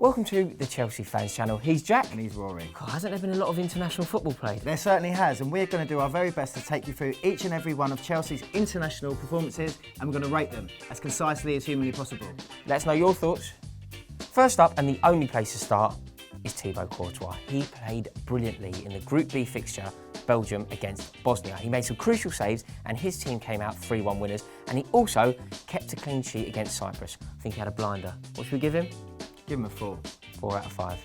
Welcome to the Chelsea Fans Channel. He's Jack. And he's Rory. God, hasn't there been a lot of international football played? There certainly has, and we're going to do our very best to take you through each and every one of Chelsea's international performances, and we're going to rate them as concisely as humanly possible. Let us know your thoughts. First up, and the only place to start, is Thibaut Courtois. He played brilliantly in the Group B fixture, Belgium against Bosnia. He made some crucial saves and his team came out 3-1 winners, and he also kept a clean sheet against Cyprus. I think he had a blinder. What should we give him? Give him a 4. 4 out of 5.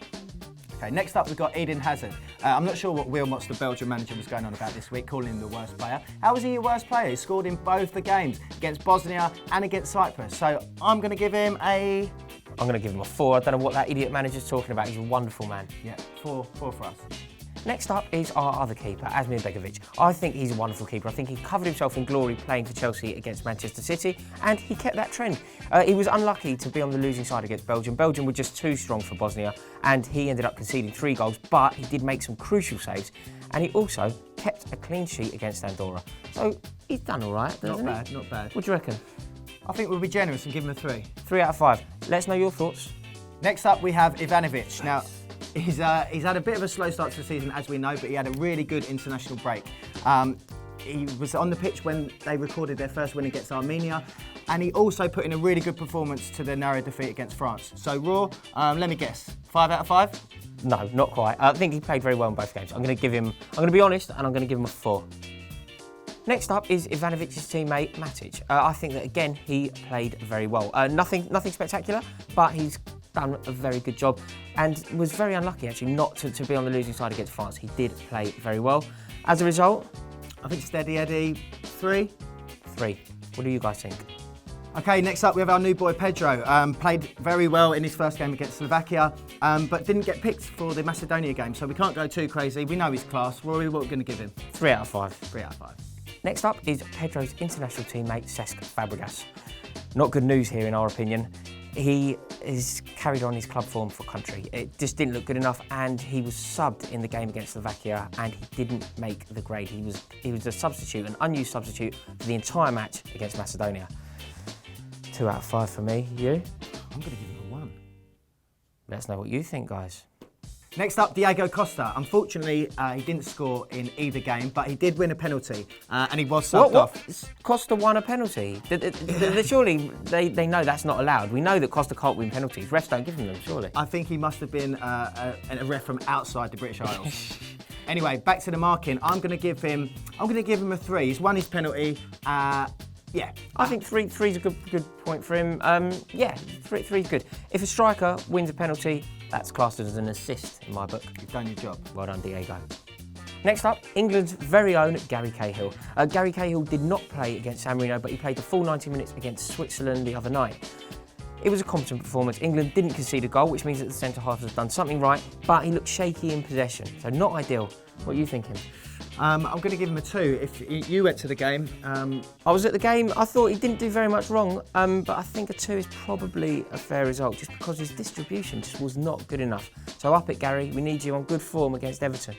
Okay, next up we've got Eden Hazard. I'm not sure what Wilmots, the Belgian manager, was going on about this week, calling him the worst player. How was he your worst player? He scored in both the games, against Bosnia and against Cyprus. So I'm going to give him a... I'm going to give him a 4. I don't know what that idiot manager's talking about. He's a wonderful man. Yeah, 4 for us. Next up is our other keeper, BEGOVIC. I think he's a wonderful keeper. I think he covered himself in glory playing for Chelsea against Manchester City, and he kept that trend. He was unlucky to be on the losing side against Belgium. Belgium were just too strong for Bosnia, and he ended up conceding 3 goals, but he did make some crucial saves, and he also kept a clean sheet against Andorra. So he's done all right, doesn't he? Not bad, not bad. What do you reckon? I think we'll be generous and give him a 3. 3 out of 5. Let us know your thoughts. Next up we have IVANOVIC. Now, he's had a bit of a slow start to the season, as we know, but he had a really good international break. He was on the pitch when they recorded their first win against Armenia, and he also put in a really good performance to their narrow defeat against France. So, Raw, let me guess, 5 out of 5? No, not quite. I think he played very well in both games. I'm going to be honest, and I'm going to give him a 4. Next up is Ivanovic's teammate, MATIC. I think that, again, he played very well. Nothing spectacular, but he's done a very good job and was very unlucky, actually, not to be on the losing side against France. He did play very well. As a result, I think Steady Eddie, 3. 3. What do you guys think? Okay, next up we have our new boy PEDRO. Played very well in his first game against Slovakia, but didn't get picked for the Macedonia game, so we can't go too crazy. We know his class. Rory, what are we going to give him? 3 out of 5. 3 out of 5. Next up is PEDRO's international teammate, FABREGAS. Not good news here, in our opinion. He has carried on his club form for country. It just didn't look good enough, and he was subbed in the game against Slovakia, and he didn't make the grade. He was a substitute, an unused substitute for the entire match against Macedonia. 2 out of 5 for me. You? I'm going to give him a 1. Let us know what you think, guys. Next up, Diego Costa. Unfortunately, he didn't score in either game, but he did win a penalty, and he was subbed off. Costa won a penalty? Surely they know that's not allowed. We know that Costa can't win penalties. Refs don't give them, surely. I think he must have been a ref from outside the British Isles. Anyway, back to the marking. I'm going to give him a 3. He's won his penalty. Yeah. I think 3's a good point for him. Yeah, 3's good. If a striker wins a penalty, that's classed as an assist in my book. You've done your job. Well done, Diego. Next up, England's very own Gary Cahill. Gary Cahill did not play against San Marino, but he played the full 90 minutes against Switzerland the other night. It was a competent performance. England didn't concede a goal, which means that the centre-half has done something right, but he looked shaky in possession, so not ideal. What are you thinking? I'm going to give him a 2. If you went to the game... I was at the game. I thought he didn't do very much wrong, but I think a 2 is probably a fair result, just because his distribution just was not good enough. So up it, Gary. We need you on good form against Everton.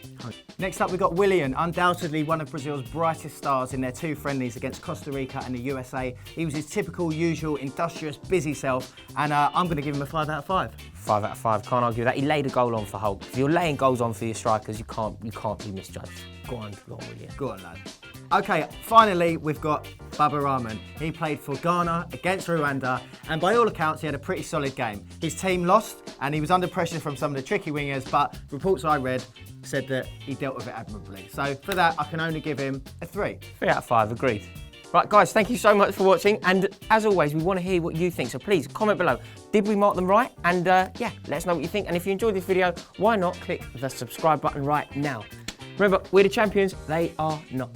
Next up, we've got Willian, undoubtedly one of Brazil's brightest stars in their 2 friendlies against Costa Rica and the USA. He was his typical, usual, industrious, busy self, and I'm going to give him a 5 out of 5. 5 out of 5, can't argue with that. He laid a goal on for Hulk. If you're laying goals on for your strikers, you can't be misjudged. Go on, Willian. Go on, lad. Okay, finally, we've got Baba Rahman. He played for Ghana against Rwanda, and by all accounts, he had a pretty solid game. His team lost, and he was under pressure from some of the tricky wingers, but reports I read said that he dealt with it admirably. So for that, I can only give him a 3. 3 out of 5, agreed. Right, guys, thank you so much for watching, and as always, we want to hear what you think, so please comment below. Did we mark them right? And yeah, let us know what you think, and if you enjoyed this video, why not click the subscribe button right now? Remember, we're the champions, they are not.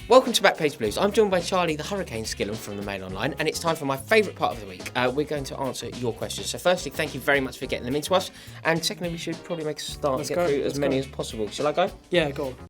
Welcome to Backpage Blues. I'm joined by Charlie, the Hurricane Skillen from the Mail Online, and it's time for my favourite part of the week. We're going to answer your questions. So firstly, thank you very much for getting them into us, and secondly, we should probably make a start and get through as many as possible. Shall I go? Yeah, go on.